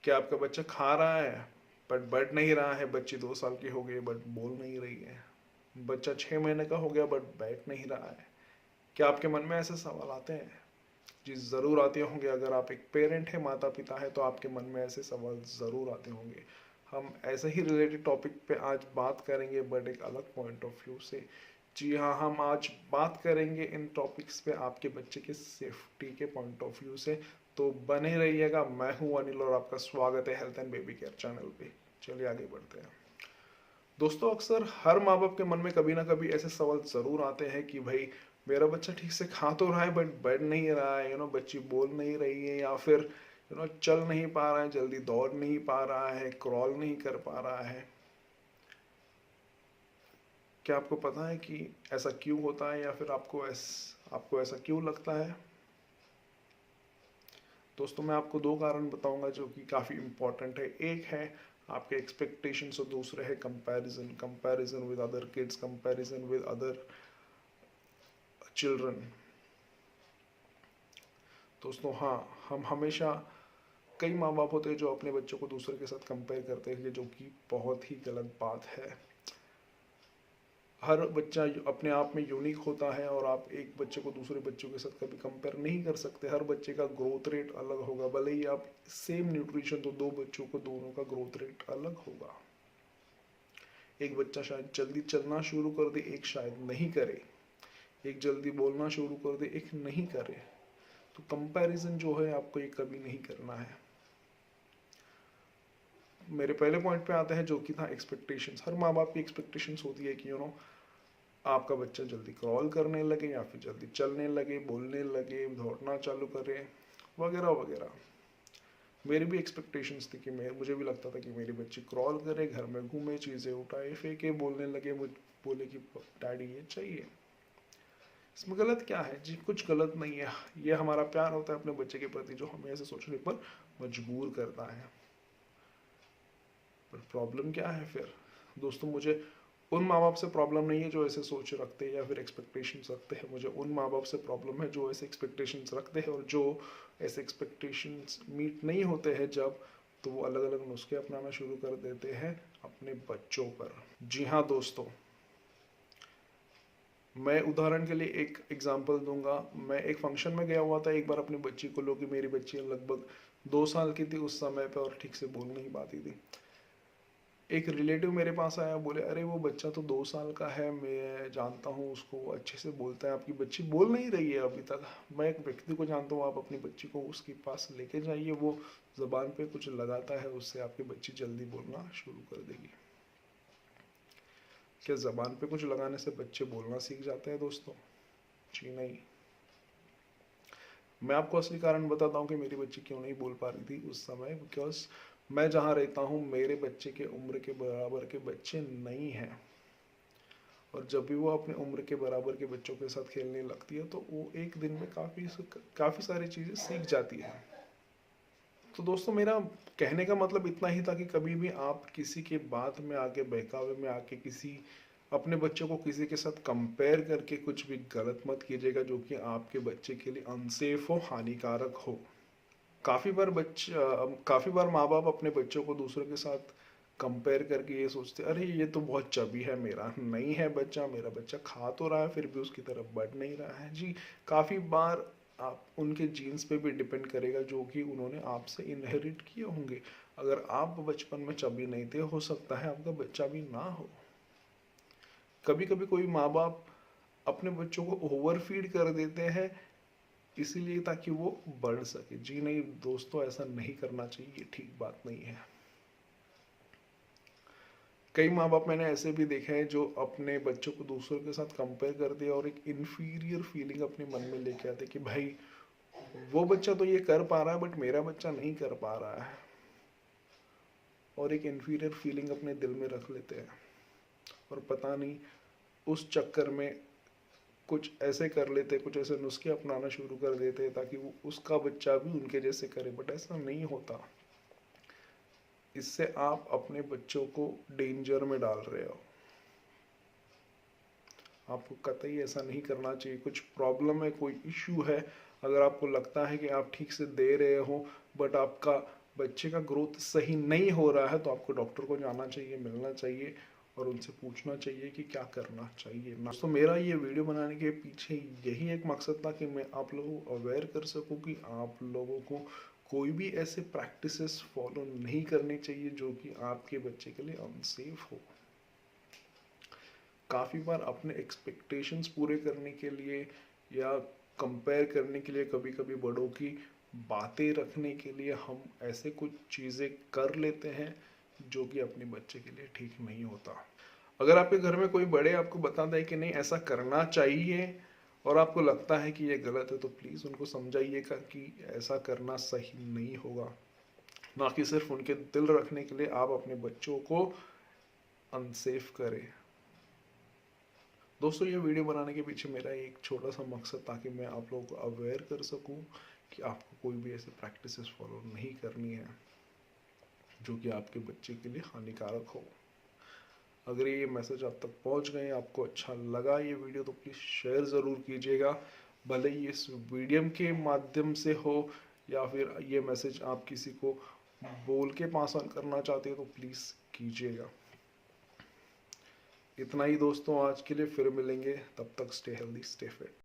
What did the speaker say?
क्या आपका बच्चा खा रहा है बट बढ़ नहीं रहा है? बच्ची 2 साल की हो गई बट बोल नहीं रही है। बच्चा 6 महीने का हो गया बट बैठ नहीं रहा है। क्या आपके मन में ऐसे सवाल आते हैं? जी ज़रूर आते होंगे। अगर आप एक पेरेंट है, माता पिता है, तो आपके मन में ऐसे सवाल ज़रूर आते होंगे। हम ऐसे ही रिलेटेड टॉपिक पे आज बात करेंगे बट एक अलग पॉइंट ऑफ व्यू से। जी हाँ, हम आज बात करेंगे इन टॉपिक्स पे आपके बच्चे के सेफ्टी के पॉइंट ऑफ व्यू से। तो बने रहिएगा। मैं हूँ अनिल और आपका स्वागत है health and baby care channel पे। चलिए आगे बढ़ते हैं। दोस्तों, अक्सर हर माँ बाप के मन में कभी ना कभी ऐसे सवाल ज़रूर आते हैं कि भाई मेरा बच्चा ठीक से खा तो रहा है बट बढ़ नहीं रहा है, बच्ची बोल नहीं रही है, या फिर चल नहीं पा रहा है, जल्दी दौड़ नहीं पा रहा है, क्रॉल नहीं कर पा रहा है। क्या आपको पता है कि ऐसा क्यों होता है, या फिर आपको ऐसा क्यों लगता है? दोस्तों, मैं आपको 2 कारण बताऊंगा जो कि काफ़ी इम्पोर्टेंट है। एक है आपके एक्सपेक्टेशंस और दूसरे है comparison. Comparison with other kids, comparison with other children. दोस्तों हाँ, हम हमेशा, कई माँ बाप होते हैं जो अपने बच्चों को दूसरे के साथ कंपेयर करते हैं, जो कि बहुत ही गलत बात है। हर बच्चा अपने आप में यूनिक होता है और आप एक बच्चे को दूसरे बच्चों के साथ कभी कंपेयर नहीं कर सकते। हर बच्चे का ग्रोथ रेट अलग होगा। भले ही आप सेम न्यूट्रिशन तो दो बच्चों को, दोनों का ग्रोथ रेट अलग होगा। एक बच्चा शायद जल्दी चलना शुरू कर दे, एक शायद नहीं करे। एक जल्दी बोलना शुरू कर दे, एक नहीं करे। तो कंपैरिजन जो है आपको ये कभी नहीं करना है। मेरे पहले पॉइंट पे आते हैं जो कि था एक्सपेक्टेशंस। हर माँ बाप की एक्सपेक्टेशंस होती है कि आपका बच्चा जल्दी क्रॉल करने लगे, या फिर जल्दी चलने लगे, बोलने लगे, दौड़ना चालू करे, वगैरह वगैरह। मेरी भी एक्सपेक्टेशंस थी कि मुझे भी लगता था कि मेरी बच्ची क्रॉल करे, घर में घूमे, चीज़ें उठाए फेंके, बोलने लगे, मुझ बोले कि डैडी ये चाहिए। इसमें गलत क्या है जी? कुछ गलत नहीं है। ये हमारा प्यार होता है अपने बच्चे के प्रति जो हमें ऐसे सोचने पर मजबूर करता है। पर प्रॉब्लम क्या है फिर? दोस्तों, मुझे उन माँ बाप से प्रॉब्लम नहीं है जो ऐसे सोच रखते हैं या फिर एक्सपेक्टेशंस रखते हैं। मुझे उन माँ बाप से प्रॉब्लम है जो ऐसे एक्सपेक्टेशंस रखते हैं और जो ऐसे एक्सपेक्टेशंस मीट नहीं होते हैं जब, तो वो अलग अलग नुस्खे अपनाना शुरू कर देते हैं अपने बच्चों पर। जी हाँ दोस्तों, मैं उदाहरण के लिए एक एग्जांपल दूंगा। मैं एक फंक्शन में गया हुआ था एक बार अपनी बच्ची को लो कि मेरी बच्ची लगभग 2 साल की थी उस समय पे और ठीक से बोल नहीं पाती थी। एक रिलेटिव मेरे पास आया, बोले अरे वो बच्चा तो 2 साल का है, मैं जानता हूँ उसको, वो अच्छे से बोलता है, आपकी बच्ची बोल नहीं रही है अभी तक। मैं एक व्यक्ति को जानता हूँ, आप अपनी बच्ची को उसके पास लेके जाइए, वो ज़बान पे कुछ लगाता है, उससे आपकी बच्ची जल्दी बोलना शुरू कर देगी। क्या ज़बान पे कुछ लगाने से बच्चे बोलना सीख जाते हैं दोस्तों? जी नहीं। मैं आपको असली कारण बताता हूँ कि मेरी बच्ची क्यों नहीं बोल पा रही थी उस समय। बिकॉज मैं जहाँ रहता हूँ मेरे बच्चे के उम्र के बराबर के बच्चे नहीं हैं, और जब भी वो अपने उम्र के बराबर के बच्चों के साथ खेलने लगती है तो वो एक दिन में काफ़ी सारी चीज़ें सीख जाती है। तो दोस्तों, मेरा कहने का मतलब इतना ही था कि कभी भी आप किसी के बात में आके, बहकावे में आके किसी अपने बच्चों को किसी के साथ कंपेयर करके कुछ भी गलत मत कीजिएगा जो कि आपके बच्चे के लिए अनसेफ हो, हानिकारक हो। काफ़ी बार माँ बाप अपने बच्चों को दूसरों के साथ कंपेयर करके ये सोचते अरे ये तो बहुत चबी है, मेरा नहीं है बच्चा, मेरा बच्चा खा तो रहा है फिर भी उसकी तरफ बढ़ नहीं रहा है। जी, काफ़ी बार आप उनके जीन्स पे भी डिपेंड करेगा जो कि उन्होंने आपसे इनहेरिट किए होंगे। अगर आप बचपन में चबी नहीं थे, हो सकता है आपका बच्चा भी ना हो। कभी कभी कोई माँ बाप अपने बच्चों को ओवर फीड कर देते हैं इसीलिए ताकि वो बढ़ सके। जी नहीं दोस्तों, ऐसा नहीं करना चाहिए, ये ठीक बात नहीं है। कई माँ बाप मैंने ऐसे भी देखे हैं जो अपने बच्चों को दूसरों के साथ कंपेयर करते हैं और एक इन्फीरियर फीलिंग अपने मन में लेके आते कि भाई वो बच्चा तो ये कर पा रहा है बट मेरा बच्चा नहीं कर पा रहा है, और एक इन्फीरियर फीलिंग अपने दिल में रख लेते हैं। और पता नहीं उस चक्कर में कुछ ऐसे कर लेते, कुछ ऐसे नुस्खे अपनाना शुरू कर देते ताकि वो उसका बच्चा भी उनके जैसे करे, बट ऐसा नहीं होता। इससे आप अपने बच्चों को डेंजर में डाल रहे हो। आपको कतई ऐसा नहीं करना चाहिए। कुछ प्रॉब्लम है, कोई इश्यू है, अगर आपको लगता है कि आप ठीक से दे रहे हो बट आपका बच्चे का ग्रोथ सही नहीं हो रहा है तो आपको डॉक्टर को जाना चाहिए, मिलना चाहिए और उनसे पूछना चाहिए कि क्या करना चाहिए। दोस्तों मेरा ये वीडियो बनाने के पीछे यही एक मकसद था कि मैं आप लोगों को अवेयर कर सकूं कि आप लोगों को कोई भी ऐसे प्रैक्टिसेस फॉलो नहीं करनी चाहिए जो कि आपके बच्चे के लिए अनसेफ हो। काफ़ी बार अपने एक्सपेक्टेशंस पूरे करने के लिए या कंपेयर करने के लिए, कभी कभी बड़ों की बातें रखने के लिए हम ऐसे कुछ चीज़ें कर लेते हैं जो कि अपने बच्चे के लिए ठीक नहीं होता। अगर आपके घर में कोई बड़े आपको बताता है कि नहीं ऐसा करना चाहिए और आपको लगता है कि ये गलत है, तो प्लीज़ उनको समझाइएगा कि ऐसा करना सही नहीं होगा। ना कि सिर्फ उनके दिल रखने के लिए आप अपने बच्चों को अनसेफ करें। दोस्तों ये वीडियो बनाने के पीछे मेरा एक छोटा सा मकसद ताकि मैं आप लोगों को अवेयर कर सकूं कि आपको कोई भी ऐसे प्रैक्टिसेस फॉलो नहीं करनी है जो कि आपके बच्चे के लिए हानिकारक हो। अगर ये मैसेज आप तक पहुंच गए, आपको अच्छा लगा ये वीडियो, तो प्लीज़ शेयर ज़रूर कीजिएगा। भले ही इस वीडियो के माध्यम से हो या फिर ये मैसेज आप किसी को बोल के पास ऑन करना चाहते हो तो प्लीज़ कीजिएगा। इतना ही दोस्तों आज के लिए, फिर मिलेंगे, तब तक स्टे हेल्दी स्टे फिट।